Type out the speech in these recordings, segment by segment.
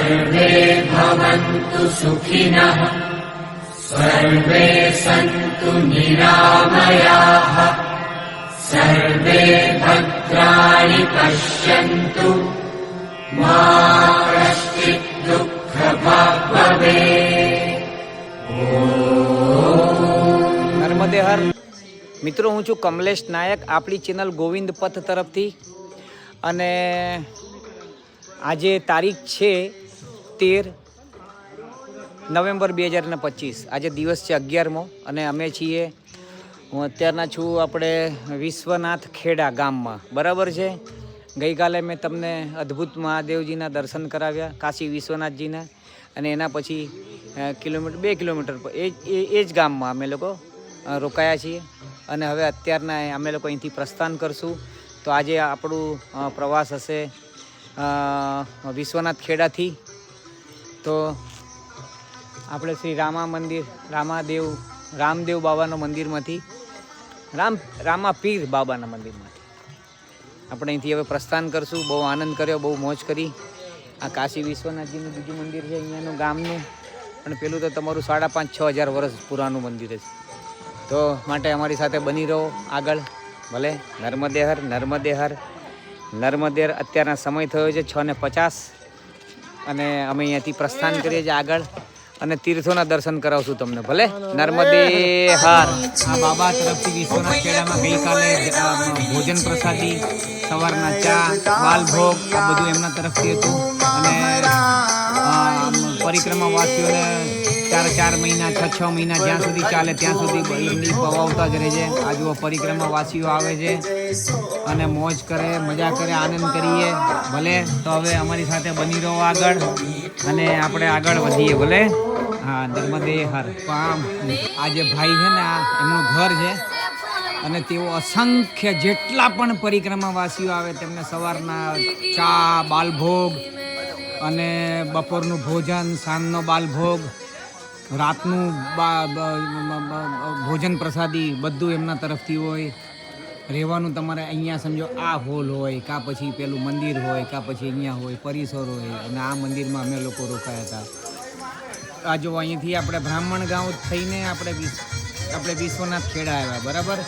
सर्वे भवन्तु सुखिनः सर्वे सन्तु निरामयाः सर्वे भद्राणि पश्यन्तु मा कश्चित् दुःखभाग् भवेत्। નર્મદે હર. મિત્રો, હું છું કમલેશ નાયક, આપણી ચેનલ ગોવિંદ પથ તરફથી. અને આજે તારીખ છે 13 નવેમ્બર 2025. આજે દિવસ છે 11મો અને અમે છીએ, હું અત્યારના છું આપણે વિશ્વનાથ ખેડા ગામમાં, બરાબર છે. ગઈકાલે મેં તમને અદ્ભુત મહાદેવજીના દર્શન કરાવ્યા, કાશી વિશ્વનાથજીના, અને એના પછી 2 કિલોમીટર એ જ ગામમાં અમે લોકો રોકાયા છીએ. અને હવે અત્યારના અમે લોકો અહીંથી પ્રસ્થાન કરશું. તો આજે આપણું પ્રવાસ હશે વિશ્વનાથ ખેડાથી. તો આપણે શ્રી રામદેવ બાબાના મંદિરમાંથી રામાપીર બાબાના મંદિરમાંથી આપણે અહીંથી હવે પ્રસ્થાન કરશું. બહુ આનંદ કર્યો, બહુ મોજ કરી. આ કાશી વિશ્વનાથજીનું બીજું મંદિર છે અહીંયાનું ગામનું, અને પેલું તો તમારું 5,500-6 હજાર વર્ષ પુરાનું મંદિર છે. તો માટે અમારી સાથે બની રહો આગળ, ભલે. નર્મદે હર, નર્મદે હર, નર્મદે હર. અત્યારના સમય થયો છે 6:50 અને અમે અહીંયાથી પ્રસ્થાન કરીએ છીએ આગળ, અને તીર્થોના દર્શન કરાવશું તમને, ભલે. નર્મદે હર. આ બાબા તરફથી વિશ્વનાથ ખેડામાં ગઈકાલે ભોજન પ્રસાદી, સવારના ચા, બાલભોગ, આ બધું એમના તરફથી હતું. અને પરિક્રમાવાસીઓને 4 મહિના 6 મહિના જ્યાં સુધી ચાલે ત્યાં સુધી એમની પવાવતા જ રહે છે. આ જુઓ પરિક્રમાવાસીઓ આવે છે અને મોજ કરે, મજા કરે, આનંદ કરીએ, ભલે. તો હવે અમારી સાથે બની રહો આગળ અને આપણે આગળ વધીએ, ભલે. હા, નર્મદે હર. આ જે ભાઈ છે ને, આ એમનું ઘર છે, અને તેઓ અસંખ્ય જેટલા પણ પરિક્રમાવાસીઓ આવે તેમને સવારના ચા, બાલભોગ, અને બપોરનું ભોજન, સાંજનો બાલભોગ, રાતનું ભોજન પ્રસાદી બધું એમના તરફથી હોય. રહેવાનું તમારે અહીંયા સમજો આ હોલ હોય, કાં પછી પેલું મંદિર હોય, કાં પછી અહીંયા હોય, પરિસર હોય. અને આ મંદિરમાં અમે લોકો રોકાયા હતા. આ જો અહીંથી આપણે બ્રાહ્મણ ગાંવ થઈને આપણે વિશ્વનાથ ખેડા આવ્યા, બરાબર.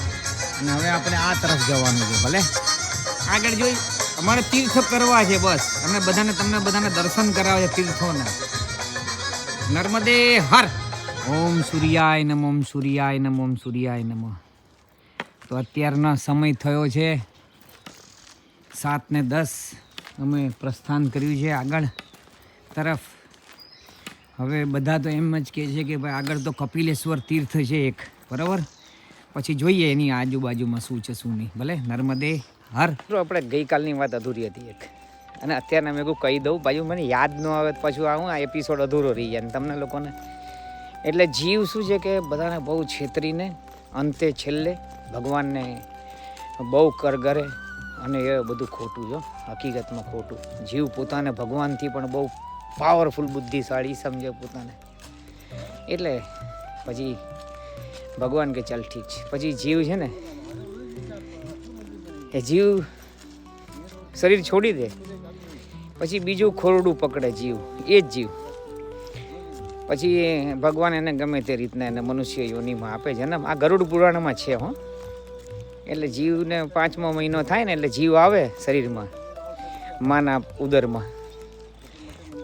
અને હવે આપણે આ તરફ જવાનું છે, ભલે. આગળ જોઈ અમારે તીર્થ કરવા છે, બસ. તમને બધાને દર્શન કરાવે છે તીર્થોના. નર્મદે હર. ઓમ સૂર્યાય નમઃ, ઓમ સૂર્યાય નમઃ, ઓમ સૂર્યાય નમઃ. તો અત્યારનો સમય થયો છે 7:10. અમે પ્રસ્થાન કર્યું છે આગળ તરફ. હવે બધા તો એમ જ કહે છે કે ભાઈ આગળ તો કપિલેશ્વર તીર્થ છે એક, બરાબર. પછી જોઈએ એની આજુબાજુમાં શું છે શું નહીં, ભલે. નર્મદે હર. આપણે ગઈકાલની વાત અધૂરી હતી એક, અને અત્યારના મેં કહી દઉં, પાછું મને યાદ ન આવે તો પાછું આ એપિસોડ અધૂરો રહી જાય ને તમને લોકોને. એટલે જીવ શું છે કે બધાને બહુ છેતરીને અંતે છેલ્લે ભગવાનને બહુ કરગરે, અને એ બધું ખોટું જો, હકીકતમાં ખોટું. જીવ પોતાને ભગવાનથી પણ બહુ પાવરફુલ, બુદ્ધિશાળી સમજે પોતાને. એટલે પછી ભગવાન કે ચાલ ઠીક છે. પછી જીવ છે ને, એ જીવ શરીર છોડી દે, પછી બીજું ખોરડું પકડે જીવ, એ જ જીવ. પછી ભગવાન એને ગમે તે રીતના એને મનુષ્ય યોનિમાં આપે છે ને. આ ગરુડ પુરાણમાં છે, હો. એટલે જીવને 5મો મહિનો થાય ને એટલે જીવ આવે શરીરમાં, માના ઉદરમાં.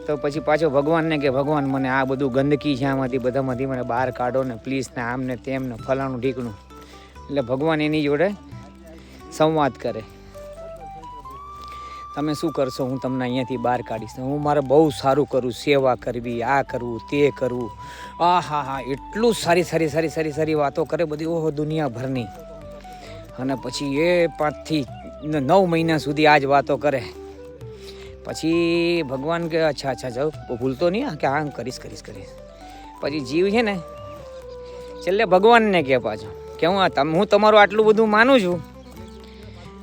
તો પછી પાછો ભગવાનને કે ભગવાન મને આ બધું ગંદકી છે આમાંથી બધામાંથી મને બહાર કાઢો ને પ્લીઝ, ને આમ ને તેમ ને ફલાણું ઢીકણું. એટલે ભગવાન એની જોડે સંવાદ કરે, તમે શું કરશો, હું તમને અહીંયાથી બહાર કાઢીશ. હું મારે બહુ સારું કરું, સેવા કરવી, આ કરવું, તે કરવું. હા, એટલું સારી વાતો કરે બધી, ઓહો, દુનિયાભરની. અને પછી એ 5 થી 9 મહિના સુધી આ જ વાતો કરે. પછી ભગવાન કે અચ્છા જાઓ, ભૂલતો નહીં કે હા કરીશ. પછી જીવ છે ને છેલ્લે ભગવાનને કહે પાછો કે હું તમારું આટલું બધું માનું છું,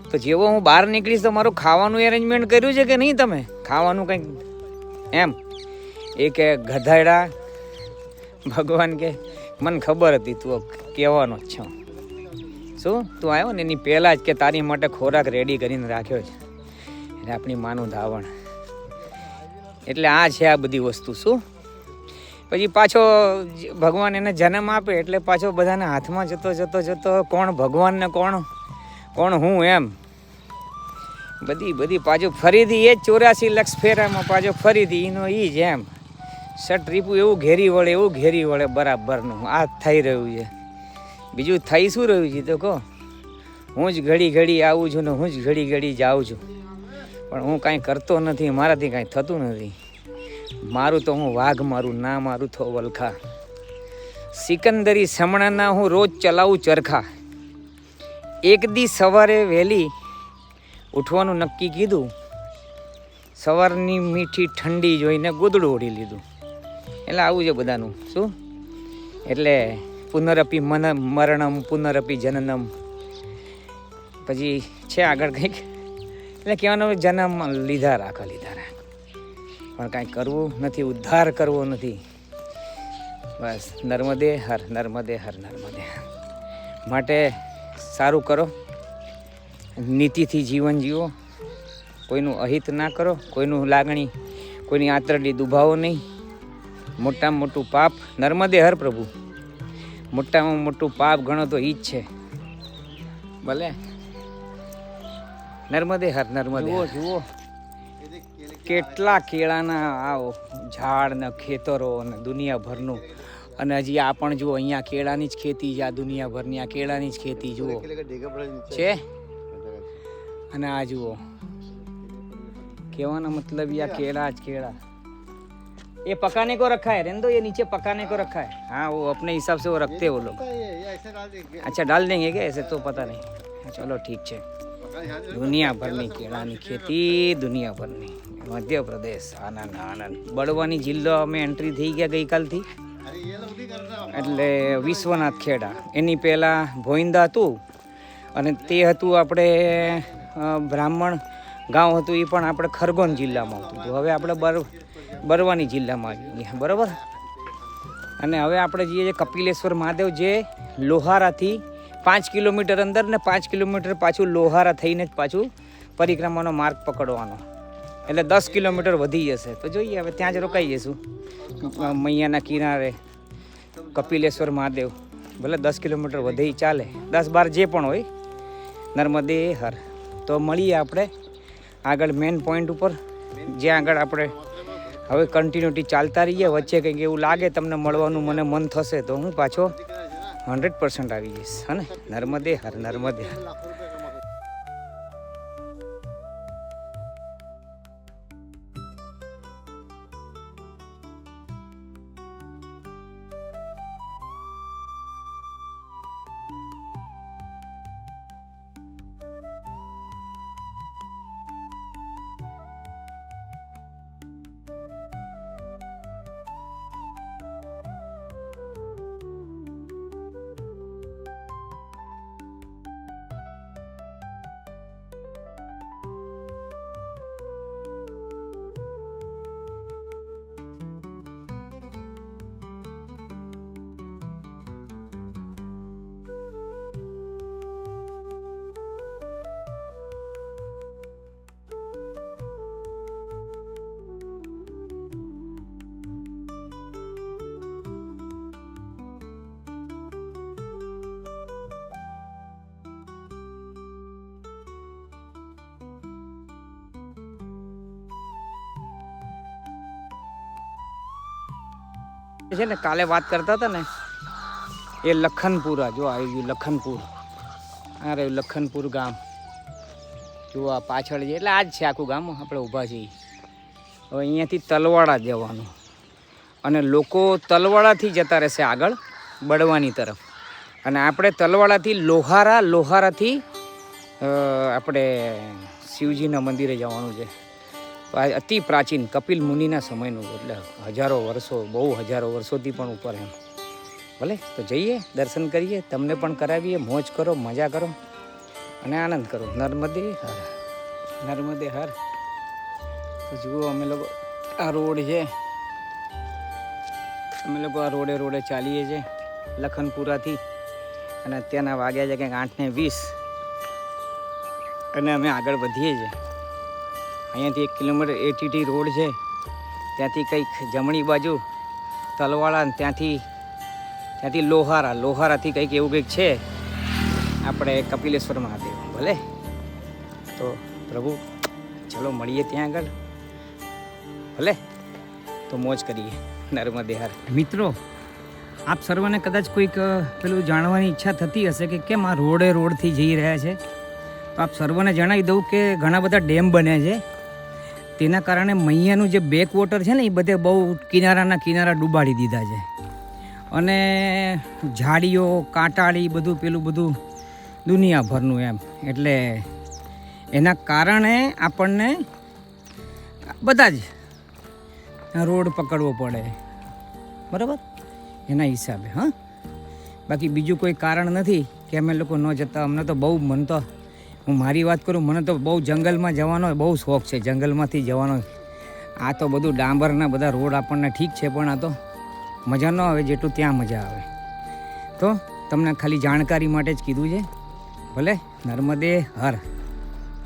તો જેવો હું બહાર નીકળીશ તો મારું ખાવાનું એરેન્જમેન્ટ કર્યું છે કે નહીં તમે? ખાવાનું કંઈક એમ. એ કે ગધાડા. ભગવાન કે મને ખબર હતી તું કહેવાનો જ છો. શું તું આવ્યો ને એની પહેલાં જ કે તારી માટે ખોરાક રેડી કરીને રાખ્યો છે. એટલે આપણી માનું ધાવણ. એટલે આ છે આ બધી વસ્તુ. શું પછી પાછો ભગવાન એને જન્મ આપે એટલે પાછો બધાના હાથમાં જતો કોણ ભગવાન ને કોણ હું એમ બધી પાછું ફરીથી એ જ 84 લાખ ફેરામાં પાછો ફરીથી એનો એ જ એમ શટ રીપું એવું ઘેરી વળે બરાબરનું આ થઈ રહ્યું છે. બીજું થઈ શું રહ્યું છે તો કહો. હું જ ઘડી આવું છું ને હું જ ઘડી જાઉં છું, પણ હું કાંઈ કરતો નથી, મારાથી કાંઈ થતું નથી. મારું તો હું વાઘ મારું ના મારું તો વલખા, સિકંદરી સમણાના હું રોજ ચલાવું ચરખા. એક દી સવારે વહેલી ઉઠવાનું નક્કી કીધું, સવારની મીઠી ઠંડી જોઈને ગોદડું ઓઢી લીધું. એટલે આવું છે બધાનું. શું એટલે પુનરપી મરણમ પુનરપી જનનમ, પછી છે આગળ કંઈક, એટલે કહેવાનું જન્મ લીધા રાખ, પણ કાંઈ કરવું નથી, ઉદ્ધાર કરવો નથી. બસ નર્મદે હર નર્મદે હર નર્મદે. માટે સારું કરો, નીતિથી જીવન જીવો, કોઈનું અહિત ના કરો, કોઈનું લાગણી, કોઈની આંતરડી દુભાવો નહીં. મોટામાં મોટું પાપ નર્મદે હર પ્રભુ, મોટામાં મોટું પાપ ગણો તો ઈ જ છે. ભલે નર્મદે હર નર્મદે. જુઓ કેટલા કેળાના આવો ઝાડ ને ખેતરો ને દુનિયાભરનું, અને હજી આ પણ જુઓ અહીંયા કેળાની જ ખેતી છે. આ દુનિયાભરની આ કેળાની જ ખેતી જુઓ છે. અને આ જુઓ, કહેવાનો મતલબ આ કેળા જ કેળા. ये पकाने को रखा है, रहने दो, ये नीचे पकाने को रखा है. हाँ वो अपने हिसाब से वो रखते हैं वो लोग. अच्छा डाल देंगे क्या? ऐसे तो पता नहीं. चलो ठीक है. दुनिया भરની કેળાની ખેતી, દુનિયા ભરની. મધ્યપ્રદેશ આનંદ. બળવાની જિલ્લો અમે એન્ટ્રી થઈ ગયા ગઈકાલથી, એટલે વિશ્વનાથ ખેડા. એની પહેલાં ભોઈંદા હતું, અને તે હતું આપણે બ્રાહ્મણ ગામ હતું, એ પણ આપણે ખરગોન જિલ્લામાં હતું. હવે આપણે બરવાની જિલ્લામાં આવી ગયા, બરાબર. અને હવે આપણે જઈએ છીએ કપિલેશ્વર મહાદેવ, જે લોહારાથી 5 કિલોમીટર અંદર ને 5 કિલોમીટર પાછું લોહારા થઈને જ પાછું પરિક્રમાનો માર્ગ પકડવાનો, એટલે 10 કિલોમીટર વધી જશે. તો જોઈએ હવે ત્યાં જ રોકાઈ જઈશું મૈયાના કિનારે કપિલેશ્વર મહાદેવ. ભલે 10 કિલોમીટર વધે ચાલે, 10-12 જે પણ હોય. નર્મદે હર. તો મળીએ આપણે આગળ મેઇન પોઈન્ટ ઉપર, જ્યાં આગળ આપણે હવે કન્ટિન્યુટી ચાલતા રહીએ. વચ્ચે કંઈક એવું લાગે તમને મળવાનું મને મન થશે તો હું પાછો 100% આવી જઈશ. હા ને. નર્મદે હર નર્મદે હર. છે ને, કાલે વાત કરતા હતા ને, એ લખનપુરા જો આવી ગયું. લખનપુર, આ રહ્યું લખનપુર ગામ. જો આ પાછળ છે, એટલે આ જ છે આખું ગામ. આપણે ઊભા છીએ. હવે અહીંયાથી તલવાડા જવાનું, અને લોકો તલવાડાથી જતા રહેશે આગળ બળવાની તરફ, અને આપણે તલવાડાથી લોહારાથી આપણે શિવજીના મંદિરે જવાનું છે. અતિ પ્રાચીન કપિલ મુનિના સમયનું, એટલે હજારો વર્ષોથી પણ ઉપર એમ. ભલે તો જઈએ, દર્શન કરીએ, તમને પણ કરાવીએ, મોજ કરો, મજા કરો અને આનંદ કરો. નર્મદે હર નર્મદે હર. તો જુઓ અમે લોકો આ રોડ છે, અમે લોકો આ રોડે ચાલીએ છીએ લખનપુરાથી, અને અત્યારના વાગ્યા છે કંઈક 8:20, અને અમે આગળ વધીએ છીએ. અહીંયાથી 1 કિલોમીટર ATT રોડ છે, ત્યાંથી કંઈક જમણી બાજુ તલવાડા ને ત્યાંથી લોહારાથી કંઈક એવું કંઈક છે આપણે કપિલેશ્વર મહાદેવ. ભલે તો પ્રભુ ચલો મળીએ ત્યાં આગળ. ભલે તો મોજ કરીએ. નર્મદે હર. મિત્રો, આપ સર્વને કદાચ કોઈક પેલું જાણવાની ઈચ્છા થતી હશે કે કેમ આ રોડથી જઈ રહ્યા છે. તો આપ સર્વને જણાવી દઉં કે ઘણા બધા ડેમ બન્યા છે. તેના કારણે મૈયાનું જે બેક વોટર છે ને એ બધે બહુ કિનારા ડૂબાડી દીધા છે. અને ઝાડીઓ કાંટાળી બધું દુનિયાભરનું એમ. એટલે એના કારણે આપણને બધા જ રોડ પકડવો પડે, બરાબર, એના હિસાબે. હા, બાકી બીજું કોઈ કારણ નથી કે અમે લોકો ન જતા. અમને તો બહુ હું મારી વાત કરું, મને તો બહુ જંગલમાં જવાનો બહુ શોખ છે. જંગલમાંથી જવાનો. આ તો બધું ડાંબરના બધા રોડ આપણને ઠીક છે, પણ આ તો મજા ન આવે જેટલું ત્યાં મજા આવે. તો તમને ખાલી જાણકારી માટે જ કીધું છે. ભલે નર્મદે હર.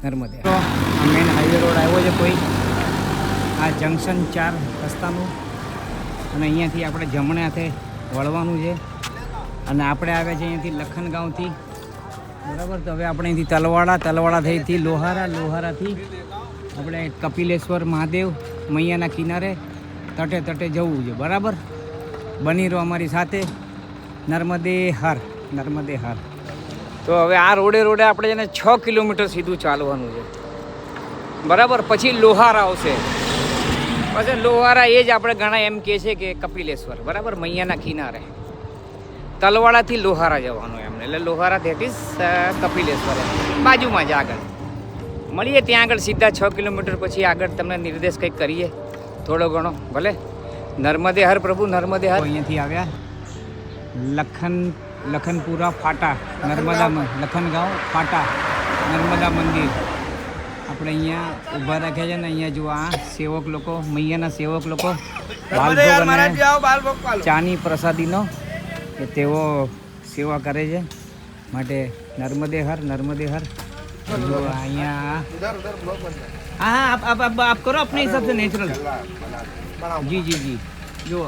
નર્મદે. તો આ મેન હાઈવે રોડ આવ્યો છે કોઈ આ જંકશન 4 રસ્તાનું, અને અહીંયાથી આપણે જમણે હાથે વળવાનું છે. અને આપણે આવ્યા છીએ અહીંયાથી લખનગાંવથી, બરાબર. તો હવે આપણે અહીંથી તલવાડા થઈથી લોહારાથી આપણે કપિલેશ્વર મહાદેવ મૈયાના કિનારે તટે જવું છે, બરાબર. બની રહો અમારી સાથે. નર્મદે હર. તો હવે આ રોડે આપણે એને 6 કિલોમીટર સીધું ચાલવાનું છે, બરાબર. પછી લોહારા આવશે. પછી લોહારા એ જ આપણે ઘણા એમ કહે છે કે કપિલેશ્વર, બરાબર, મૈયાના કિનારે. તલવાડાથી લોહારા જવાનું એમને, એટલે લોહારા ધેટ ઇઝ કપિલેશ્વર બાજુમાં જ આગળ. મળીએ ત્યાં આગળ સીધા 6 કિલોમીટર પછી આગળ તમને નિર્દેશ કંઈક કરીએ થોડો ઘણો. ભલે. નર્મદે હર પ્રભુ, નર્મદે હર. અહીંયાથી આવ્યા લખનપુરા ફાટા, લખનગાંવ ફાટા, નર્મદા મંદિર. આપણે અહીંયા ઊભા રાખ્યા છે ને અહીંયા જો આ સેવક લોકો, મૈયાના સેવક લોકો ચાની પ્રસાદીનો કે તેઓ સેવા કરે છે. માટે નર્મદે હર. જો અહીંયા હા આપ કરો अपने हिसाब से नेचुरल. જી જો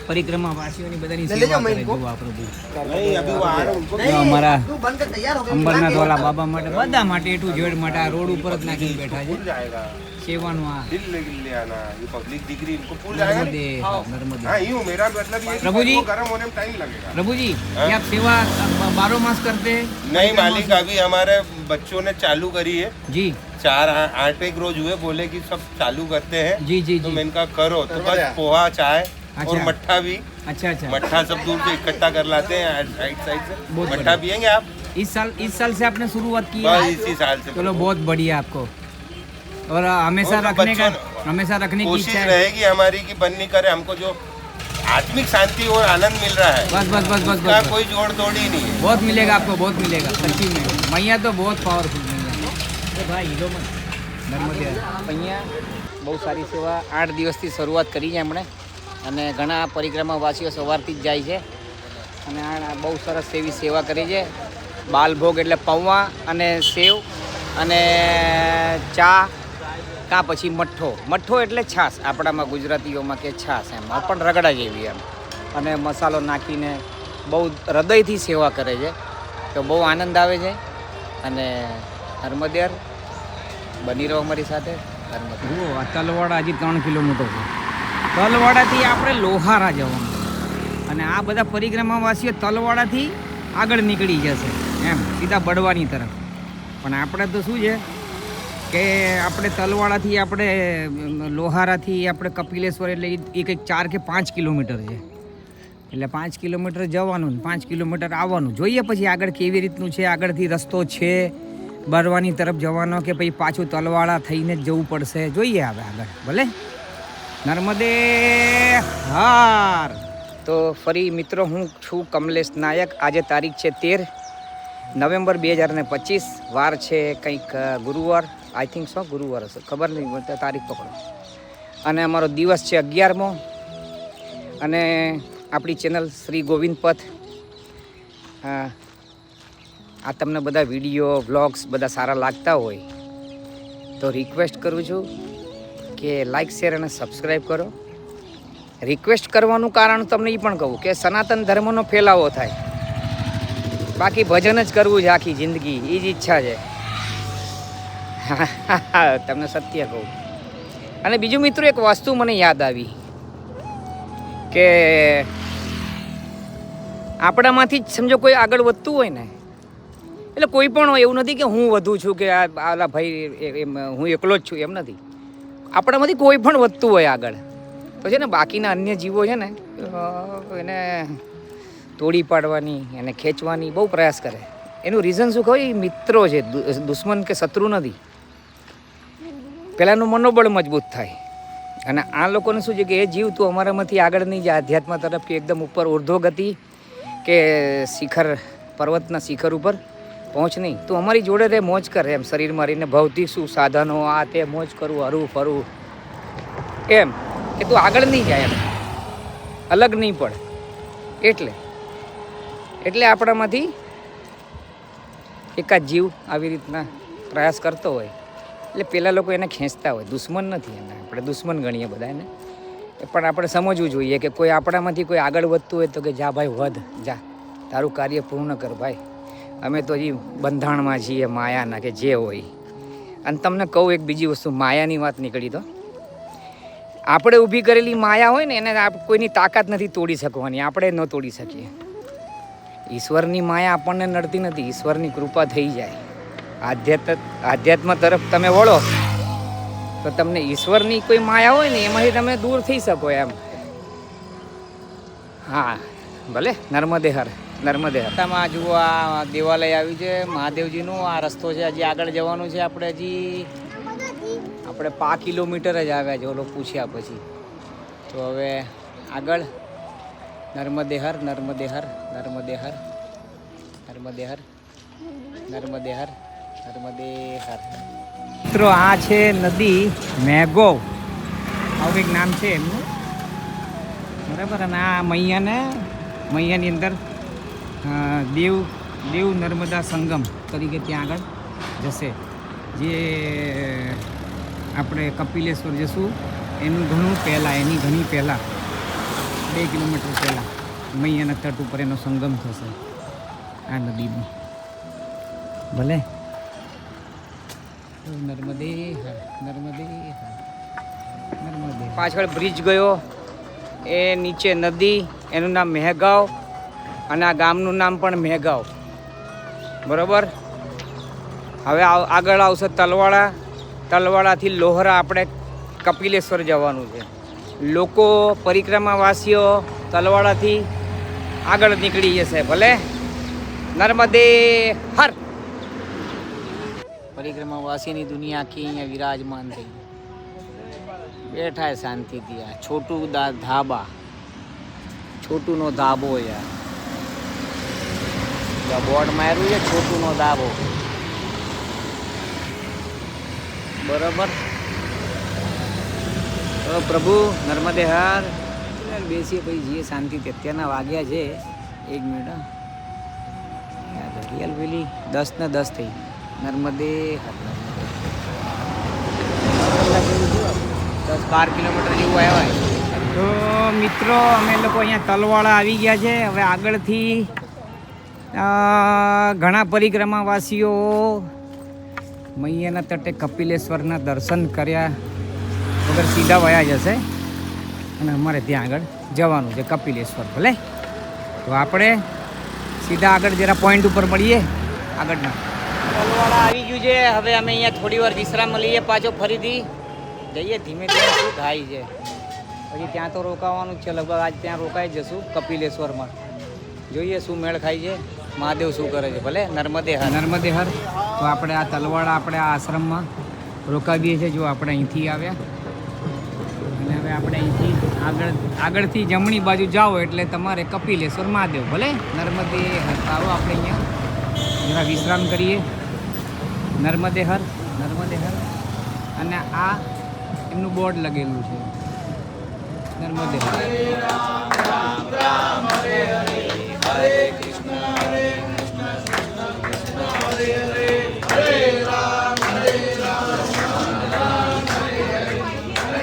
પરિક્રમા વાસીઓની બધાની સેવા કરે. જો આ પ્રભુ અમારા અંબરનાથ વાળા બાબા માટે, બધા માટે, એટલું જોડ માટે આ રોડ ઉપર જ નાખીને બેઠા છે. સેવાનું આ प्रभुजी ये आप सेवा 12 मास करते हैं? नहीं मालिक, अभी हमारे बच्चों ने चालू करी है जी. 4-8 एक रोज हुए, बोले कि सब चालू करते हैं जी. तो मैं इनका करो तो बस पोहा चाय और मट्ठा भी. अच्छा. मट्ठा सब दूर से इकट्ठा कर लाते हैं साइड से. मट्ठा पियेंगे आप? इस साल से आपने शुरुआत की है? इसी साल से. चलो बहुत बढ़िया आपको. और हमेशा रखने की कोशिश इच्छा रहेगी हमारी कि बंद नहीं करे. हमको जो आत्मिक शांति और आनंद मिल रहा है, बस कोई जोड़ तोड़ ही नहीं है. बहुत मिलेगा आपको, बहुत मिलेगा सच्ची में. मैया तो बहुत पावरफुल मैया. ભાઈ હીરો મત નર્મદે. અહીંયા બહુ સારી સેવા 8 દિવસથી શરૂઆત કરી છે એમણે, અને ઘણા પરિક્રમાવાસીઓ સવારથી જ જાય છે. અને આ બહુ સરસ એવી સેવા કરી છે. બાલભોગ એટલે પૌવા અને સેવ અને ચા કાં પછી મઠ્ઠો એટલે છાશ. આપણામાં ગુજરાતીઓમાં કે છાશ, એમ પણ રગડા જેવી એમ. અને મસાલો નાખીને બહુ હૃદયથી સેવા કરે છે. તો બહુ આનંદ આવે છે. અને નર્મદેર બની રહો અમારી સાથે. જુઓ આ તલવાડા હજી 3 કિલોમીટર છે. તલવાડાથી આપણે લોહારા જવાનું, અને આ બધા પરિક્રમાવાસીઓ તલવાડાથી આગળ નીકળી જશે એમ સીધા બળવાની તરફ. પણ આપણે તો શું છે કે આપણે તલવાડાથી આપણે લોહારાથી આપણે કપિલેશ્વર એટલે એ કંઈક 4 કે 5 કિલોમીટર છે. એટલે 5 કિલોમીટર જવાનું, 5 કિલોમીટર આવવાનું. જોઈએ પછી આગળ કેવી રીતનું છે, આગળથી રસ્તો છે બરવાની તરફ જવાનો કે પછી પાછું તલવાડા થઈને જ જવું પડશે. જોઈએ હવે આગળ. ભલે. નર્મદે હાર. તો ફરી મિત્રો, હું છું કમલેશ નાયક. આજે તારીખ છે 13 નવેમ્બર 2025. વાર છે કંઈક ગુરુવાર, આઈ થિંક સો ગુરુવાર હશે, ખબર નહીં, તારીખ પકડો. અને અમારો દિવસ છે 11મો. અને આપણી ચેનલ શ્રી ગોવિંદ પથ. આ તમને બધા વિડીયો વ્લોગ્સ બધા સારા લાગતા હોય તો રિક્વેસ્ટ કરું છું કે લાઈક શેર અને સબસ્ક્રાઈબ કરો. રિક્વેસ્ટ કરવાનું કારણ તમને એ પણ કહું કે સનાતન ધર્મનો ફેલાવો થાય, બાકી ભજન જ કરવું છે આખી જિંદગી, એ જ ઈચ્છા છે. તમને સત્ય કહું. અને બીજું મિત્રો એક વસ્તુ મને યાદ આવી કે આપણામાંથી જ સમજો કોઈ આગળ વધતું હોય ને, એટલે કોઈ પણ હોય, એવું નથી કે હું વધુ છું કે આલા ભાઈ હું એકલો જ છું, એમ નથી. આપણામાંથી કોઈ પણ વધતું હોય આગળ તો છે ને બાકીના અન્ય જીવો છે ને એને તોડી પાડવાની, એને ખેંચવાની બહુ પ્રયાસ કરે. એનું રીઝન શું કહો, એ મિત્રો છે, દુશ્મન કે શત્રુ નથી. પહેલાંનું મનોબળ મજબૂત થાય. અને આ લોકોને શું છે કે એ જીવ તું અમારામાંથી આગળ નહીં જાય, અધ્યાત્મ તરફ કે એકદમ ઉપર ઉર્ધ્વગતિ કે શિખર, પર્વતના શિખર ઉપર પહોંચ નહીં, તું અમારી જોડે રે, મોજ કરે એમ. શરીર મારીને ભૌતિક શું સાધનો આ તે મોજ કરું, હરવું ફરવું, એમ કે તું આગળ નહીં જાય, એમ અલગ નહીં પડે. એટલે આપણામાંથી એકાદ જીવ આવી રીતના પ્રયાસ કરતો હોય એટલે પેલા લોકો એને ખેંચતા હોય. દુશ્મન નથી એને, આપણે દુશ્મન ગણીએ બધા એને. પણ આપણે સમજવું જોઈએ કે કોઈ આપણામાંથી કોઈ આગળ વધતું હોય તો કે જા ભાઈ વધ, જા તારું કાર્ય પૂર્ણ કર ભાઈ. અમે તો હજી બંધાણમાં છીએ માયાના, કે જે હોય. અને તમને કહું એક બીજી વસ્તુ, માયાની વાત નીકળી તો આપણે ઊભી કરેલી માયા હોય ને એને કોઈની તાકાત નથી તોડી શકવાની, આપણે ન તોડી શકીએ. ઈશ્વરની માયા આપણને નડતી નથી, ઈશ્વરની કૃપા થઈ જાય. આધ્યાત્મ તરફ તમે વળો તો તમને ઈશ્વરની કોઈ માયા હોય ને એમાંથી તમે દૂર થઈ શકો એમ. હા ભલે. નર્મદે હર. રસ્તામાં જુઓ આ દેવાલય આવ્યું છે મહાદેવજીનું. આ રસ્તો છે, હજી આગળ જવાનું છે આપણે. આપણે 5 કિલોમીટર જ આવ્યા છે ઓલો પૂછ્યા પછી. તો હવે આગળ નર્મદે હર. મિત્રો આ છે નદી મેઘો, આવું કંઈક નામ છે એમનું, બરાબર. અને આ મૈયાની અંદર દેવ નર્મદા સંગમ તરીકે ત્યાં આગળ જશે. જે આપણે કપિલેશ્વર જશું એની ઘણી પહેલાં 2 કિલોમીટર પહેલાં મૈયાના તટ ઉપર એનો સંગમ થશે આ નદીનો. ભલે. નર્મદે. પાછળ બ્રિજ ગયો, એ નીચે નદી, એનું નામ મેહગાંવ, અને આ ગામનું નામ પણ મેહગાંવ, બરાબર. હવે આગળ આવશે તલવાડાથી લોહરા આપણે કપિલેશ્વર જવાનું છે. લોકો પરિક્રમાવાસીઓ તલવાડાથી આગળ નીકળી જશે. ભલે. નર્મદે હર. પરિક્રમાવાસીની દુનિયા આખી અહીંયા વિરાજમાન થઈ બેઠા શાંતિથી. આ છોટું ધાબા, છોટુનો ધાબો યાર, બોર્ડ માર્યું છે છોટુનો ધાબો, બરોબર. પ્રભુ નર્મદે હર. બેસીએ પછી જઈએ શાંતિથી. અત્યારના વાગ્યા છે 1 મિનિટ રિયલ વેલી 10 ને 10 થઈ. નર્મદે હર. 10-12 કિલોમીટર જેવું આવ્યા. તો મિત્રો અમે લોકો અહીંયા તલવાડા આવી ગયા છે. હવે આગળથી ઘણા પરિક્રમાવાસીઓ મૈયાના તટે કપિલેશ્વરના દર્શન કર્યા વગર સીધા વયા જશે અને અમારે ત્યાં આગળ જવાનું છે કપિલેશ્વર. ભલે. તો આપણે સીધા આગળ જરા પોઈન્ટ ઉપર મળીએ આગળના. તલવાડા આવી ગયું છે. હવે અમે અહીંયા થોડી વાર વિશ્રામ લઈએ, પાછો ફરીથી જઈએ ધીમે ધીમે. શું થાય છે પછી ત્યાં તો રોકાવાનું જ છે લગભગ. આજ ત્યાં રોકાઈ જશું કપિલેશ્વરમાં. જોઈએ શું મેળ ખાય છે, મહાદેવ શું કરે છે. ભલે. નર્મદે હર. તો આપણે આ તલવાડા આપણે આ આશ્રમમાં રોકાવીએ છીએ. જો આપણે અહીંથી આવ્યા અને હવે આપણે અહીંથી આગળથી જમણી બાજુ જાઓ એટલે તમારે કપિલેશ્વર મહાદેવ. ભલે. નર્મદે હર. આવો આપણે અહીંયા જરા વિશ્રામ કરીએ. નર્મદે હર. અને આ એમનું બોર્ડ લગેલું છે નર્મદે હર. હરે કૃષ્ણ હરે કૃષ્ણ હરે હરે રામ હરે રામ રામ હરે હરે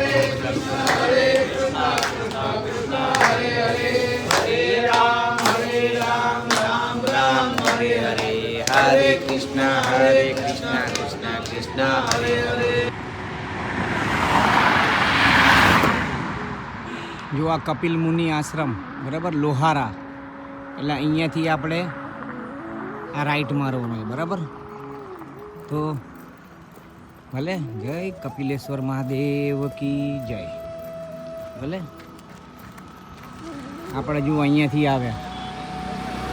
જો આ કપિલ મુનિ આશ્રમ, બરાબર, લોહારા, એટલે અહીંયાથી આપણે આ રાઈટ મારવાનું હોય, બરાબર. તો ભલે, જય કપિલેશ્વર મહાદેવ કી જય. ભલે આપણે જો અહીંયાથી આવ્યા,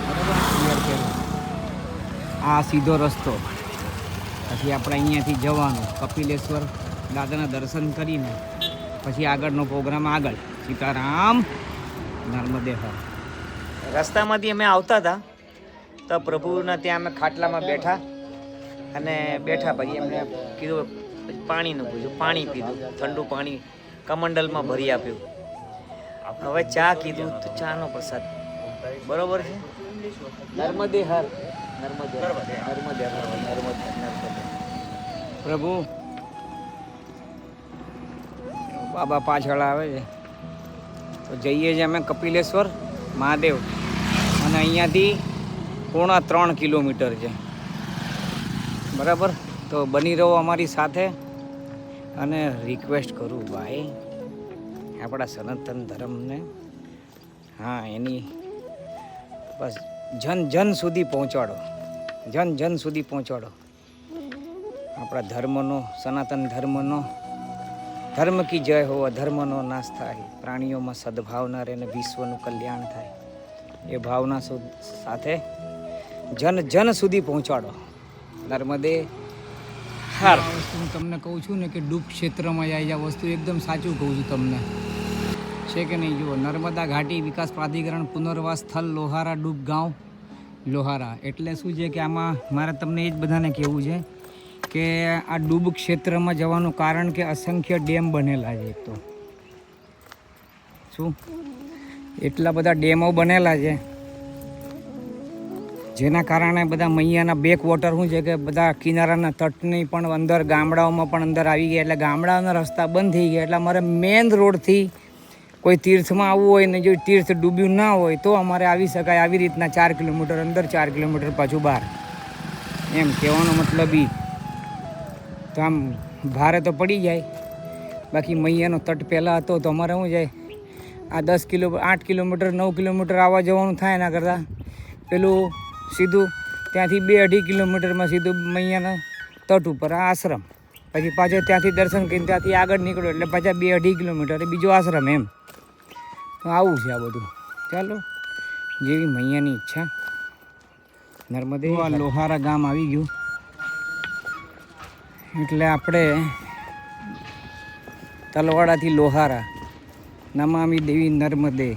બરાબર, આ સીધો રસ્તો, પછી આપણે અહીંયાથી જવાનું કપિલેશ્વર દાદાના દર્શન કરીને પછી આગળનો પ્રોગ્રામ આગળ. સીતારામ, નર્મદે હર. રસ્તામાંથી અમે આવતા હતા તો પ્રભુના ત્યાં અમે ખાટલામાં બેઠા અને પછી એમને કીધું પાણીનું પૂછ્યું, પાણી પીધું, ઠંડુ પાણી કમંડલમાં ભરી આપ્યું. હવે ચા કીધું તો ચાનો પ્રસાદ, બરોબર છે. નર્મદે હર, નર્મદે નર્મદે નર્મદે નર્મદે. પ્રભુ બાબા પાછળ આવે છે તો જઈએ છીએ અમે કપિલેશ્વર મહાદેવ, અને અહીંયાથી 3.5 કિલોમીટર છે, બરાબર. તો બની રહો અમારી સાથે અને રિક્વેસ્ટ કરું ભાઈ, આપણા સનાતન ધર્મને, હા, એની બસ જન સુધી પહોંચાડો, જન સુધી પહોંચાડો. આપણા ધર્મનો, સનાતન ધર્મનો, ધર્મ કી જય હો, અધર્મનો નાશ થાય, પ્રાણીઓમાં સદભાવના રહે ને વિશ્વનું કલ્યાણ થાય. એ ભાવના સાથે જન સુધી પહોંચાડો. નર્મદે હર. હું તમને કહું છું ને કે ડૂબ ક્ષેત્રમાં જાય, આ વસ્તુ એકદમ સાચું કહું છું તમને, છે કે નહીં? જુઓ, નર્મદા ઘાટી વિકાસ પ્રાધિકરણ પુનર્વાસ સ્થળ લોહારા ડૂબ ગાંવ. લોહારા એટલે શું છે કે આમાં મારે તમને એ જ બધાને કહેવું છે કે આ ડૂબ ક્ષેત્રમાં જવાનું કારણ કે અસંખ્ય ડેમ બનેલા છે. એક તો શું એટલા બધા ડેમો બનેલા છે જેના કારણે બધા મૈયાના બેક વોટર શું છે કે બધા કિનારાના તટની પણ અંદર, ગામડાઓમાં પણ અંદર આવી ગયા. એટલે ગામડાઓના રસ્તા બંધ થઈ ગયા. એટલે અમારે મેઇન રોડથી કોઈ તીર્થમાં આવવું હોય ને જો તીર્થ ડૂબ્યું ના હોય તો અમારે આવી શકાય. આવી રીતના 4 કિલોમીટર અંદર, 4 કિલોમીટર પાછું બહાર, એમ કહેવાનો મતલબ. તો આમ ભારે તો પડી જાય. બાકી મૈયાનો તટ પહેલાં હતો તો અમારે શું જાય, આ 8 કિલોમીટર 9 કિલોમીટર આવવા જવાનું થાય. એના કરતાં પેલું સીધું ત્યાંથી 2-2.5 કિલોમીટરમાં સીધું મૈયાના તટ ઉપર આ આશ્રમ, પછી પાછો ત્યાંથી દર્શન કરીને ત્યાંથી આગળ નીકળો એટલે પાછા 2-2.5 કિલોમીટર બીજો આશ્રમ. એમ તો આવું છે આ બધું. ચાલો, જેવી મૈયાની ઈચ્છા. નર્મદે. લોહારા ગામ આવી ગયું એટલે આપણે તલવાડાથી લોહારા, નમામી દેવી નર્મદે.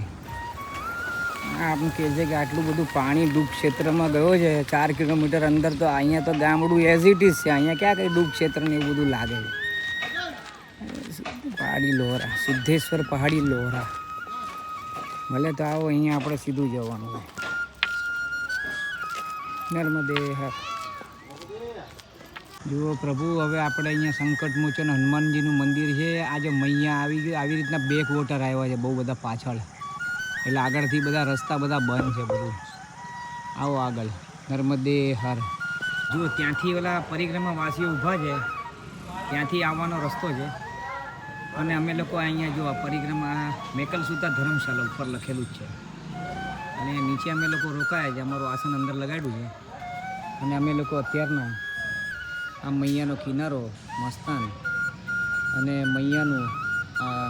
આમ કહે છે કે આટલું બધું પાણી ડૂબ ક્ષેત્રમાં ગયો છે 4 કિલોમીટર અંદર. તો અહીંયા તો ગામડું એઝ ઇટ ઇઝ છે, અહીંયા ક્યાં કંઈ ડૂબ ક્ષેત્રને એવું બધું લાગે છે. પહાડી લોહરા, સિદ્ધેશ્વર પહાડી લોહરા. ભલે તો આવો, અહીંયા આપણે સીધું જવાનું હોય. નર્મદે હર. જુઓ પ્રભુ, હવે આપણે અહીંયા સંકટમોચન હનુમાનજીનું મંદિર છે. આજે મૈયા આવી ગયું. આવી રીતના બેક વોટર આવ્યા છે બહુ બધા પાછળ, એટલે આગળથી બધા રસ્તા બધા બંધ છે બધું. આવો આગળ. નર્મદે હર. જુઓ, ત્યાંથી ઓલા પરિક્રમાવાસીઓ ઊભા છે, ત્યાંથી આવવાનો રસ્તો છે. અને અમે લોકો અહીંયા જો આ પરિક્રમા મેકલસુતા ધર્મશાળા ઉપર લખેલું જ છે, અને નીચે અમે લોકો રોકાયા છે. અમારું આસન અંદર લગાડ્યું છે, અને અમે લોકો અત્યારના આ મૈયાનો કિનારો મસ્તાન અને મૈયાનું આ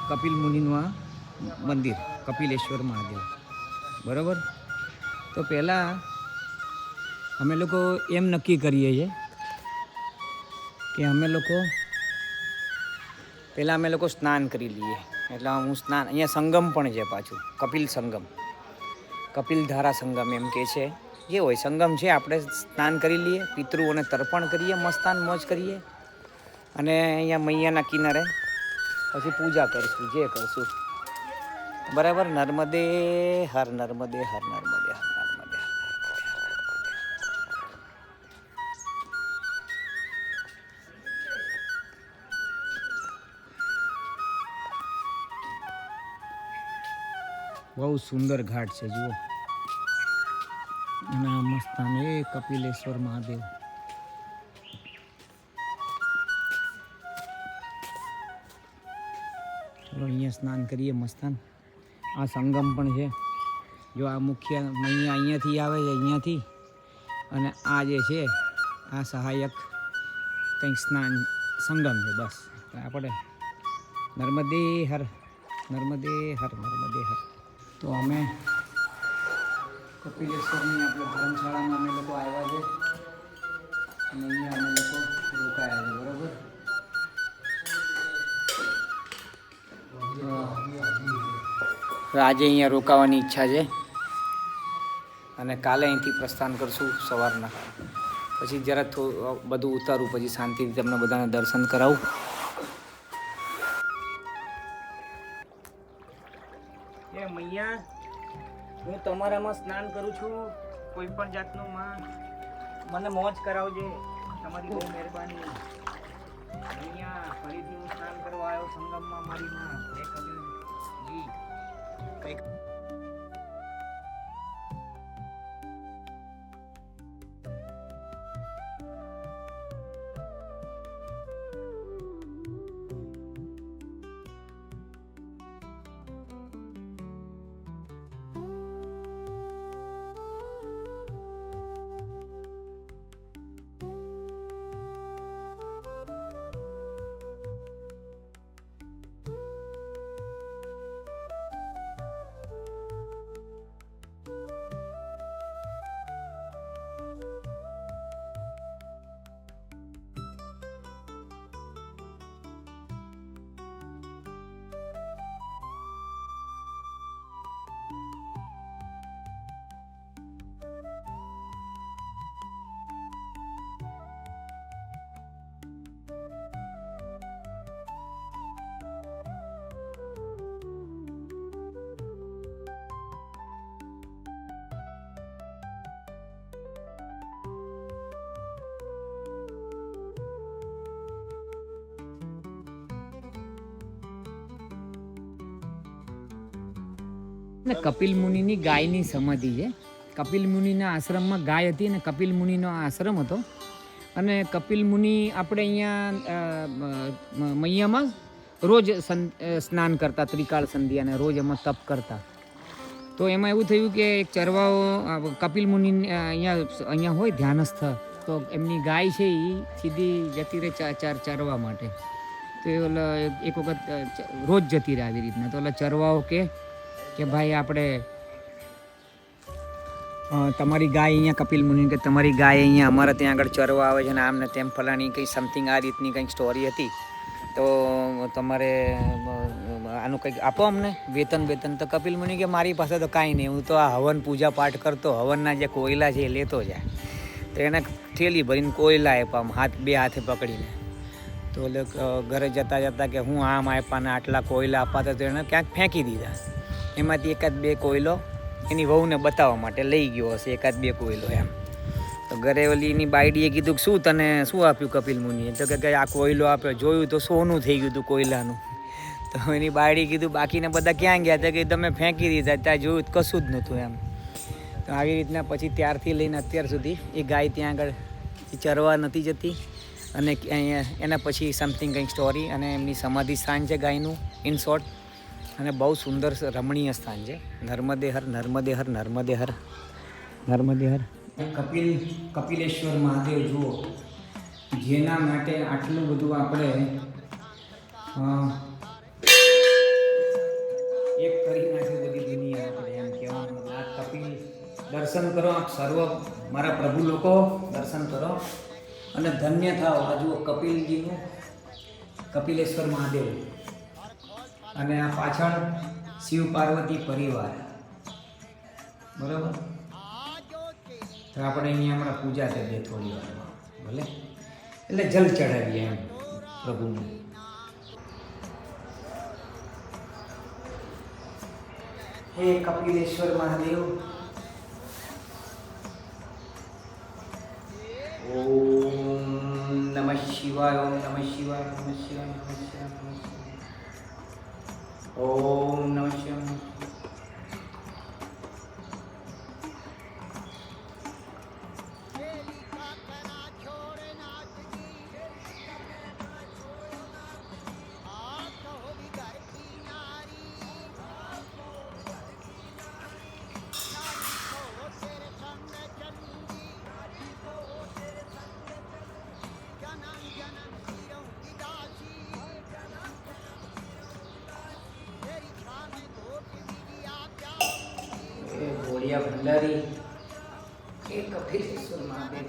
કપિલ મુનિનું આ મંદિર કપિલેશ્વર મહાદેવ, બરાબર. તો પહેલાં અમે લોકો એમ નક્કી કરીએ છીએ કે અમે લોકો સ્નાન કરી લઈએ. એટલે હું સ્નાન, અહીંયા સંગમ પણ છે પાછું, કપિલ સંગમ, કપિલ ધારા સંગમ એમ કે છે. જે હોય સંગમ છે. આપણે સ્નાન કરી લઈએ, પિતૃઓને તર્પણ કરીએ, મસ્તાન મોજ કરીએ, અને અહીંયા મૈયાના કિનારે પછી પૂજા કરીશું, જે કરશું, બરાબર. નર્મદે હર, નર્મદે હર, નર્મદે હર, નર્મદે હર. બહુ સુંદર ઘાટ છે જુઓ. અને આ મસ્તાન એ કપિલેશ્વર મહાદેવ. ચલો અહીંયા સ્નાન કરીએ મસ્તાન. આ સંગમ પણ છે. જો આ મુખ્ય મૈયા અહીંયાથી આવે છે, અહીંયાથી, અને આ જે છે આ સહાયક કંઈક સ્નાન સંગમ છે. બસ આપણે નર્મદે હર, નર્મદે હર, નર્મદે હર. તો અમે કપિલેશ્વરની આપણે ધર્મશાળામાં અમે લોકો આવ્યા છે અને અહીંયા અમે લોકો રોકાયા છે. બરાબર. તો આજે અહીંયા રોકાવાની ઈચ્છા છે અને કાલે અહીંથી પ્રસ્થાન કરશું સવારના. પછી જરા બધું ઉતારું, પછી શાંતિથી તમને બધાને દર્શન કરાવું. એ મૈયા, હું તમારામાં સ્નાન કરું છું. કોઈ પણ જાતનું મને મોજ કરાવજે, તમારી બહુ મહેરબાની. અહીંયા ફરીથી હું સ્નાન કરવા આવ્યો સંગમમાં. મારી માં જી કંઈક ને કપિલ મુનિની ગાયની સમાધિ છે. કપિલ મુનિના આશ્રમમાં ગાય હતી ને કપિલ મુનિનો આશ્રમ હતો. અને કપિલ મુનિ આપણે અહીંયા મૈયામાં રોજ સ્નાન કરતા, ત્રિકાળ સંધ્યાને રોજ એમાં તપ કરતા. તો એમાં એવું થયું કે એક ચરવાઓ કપિલ મુનિ અહીંયા હોય ધ્યાનસ્થ, તો એમની ગાય છે એ સીધી જતી રહે ચરવા માટે. તો એ એક વખત રોજ જતી રહે આવી રીતના. તો ઓલા ચરવાઓ કે ભાઈ આપણે તમારી ગાય અહીંયા કપિલ મુનિ કે તમારી ગાય અહીંયા અમારે ત્યાં આગળ ચરવા આવે છે ને આમને તેમ ફલાણી કંઈ સમથિંગ આ રીતની કંઈક સ્ટોરી હતી. તો તમારે આનું કંઈક આપો અમને વેતન. તો કપિલ મુનિ કે મારી પાસે તો કાંઈ નહીં, હું તો આ હવન પૂજા પાઠ કરતો, હવનના જે કોયલા છે એ લેતો જાય. તો એને થેલી ભરીને કોયલા આપ્યા, બે હાથે પકડીને. તો ઘરે જતાં કે હું આમ આપ્યા ને આટલા કોયલા આપ્યા, તો એણે ક્યાંક ફેંકી દીધા. એમાંથી એકાદ બે કોયલો એની વહુને બતાવવા માટે લઈ ગયો હશે, એકાદ બે કોયલો એમ. તો ઘરે ઓલી એની બાયડીએ કીધું કે શું તને શું આપ્યું કપિલ મુનિએ? તો કે આ કોયલો આપ્યો. જોયું તો સોનું થઈ ગયું હતું કોયલાનું. તો એની બાયડી કીધું બાકીને બધા ક્યાં ગયા? તો કે તમે ફેંકી દીધા, ત્યાં જોયું કશું જ નહોતું એમ. તો આવી રીતના પછી ત્યારથી લઈને અત્યાર સુધી એ ગાય ત્યાં આગળ ચરવા નથી જતી. અને અહીંયા એના પછી સમથિંગ કંઈક સ્ટોરી અને એમની સમાધિ સ્થાન છે ગાયનું ઇન શોર્ટ. અને બહુ સુંદર રમણીય સ્થાન છે. નર્મદે હર, નર્મદે હર, નર્મદે હર, નર્મદે હર. કપિલેશ્વર મહાદેવ જુઓ, જેના માટે આટલું બધું આપણે એક કરી નાખ્યું બધી દુનિયા. આપણે એમ કહેવાનું આ કપિલ દર્શન કરો, આપ સર્વ મારા પ્રભુ લોકો દર્શન કરો અને ધન્ય થાઓ. આ જુઓ કપિલજીનું કપિલેશ્વર મહાદેવ અને આ પાછળ શિવ પાર્વતી પરિવાર. બરાબર. તો આપણે અહીંયા હમણાં પૂજા કરીએ થોડી વારમાં, ભલે એટલે જલ ચડાવીએ એમ પ્રભુને. હે કપિલેશ્વર મહાદેવ, ઓમ નમઃ શિવાય, ઓમ નમઃ શિવાય, નમઃ શિવાય, નમઃ શિવાય, નમઃ શિવાય, ઓમ નમઃ શિવાય. લરી એક ફિરેશ્વર મહાદેવ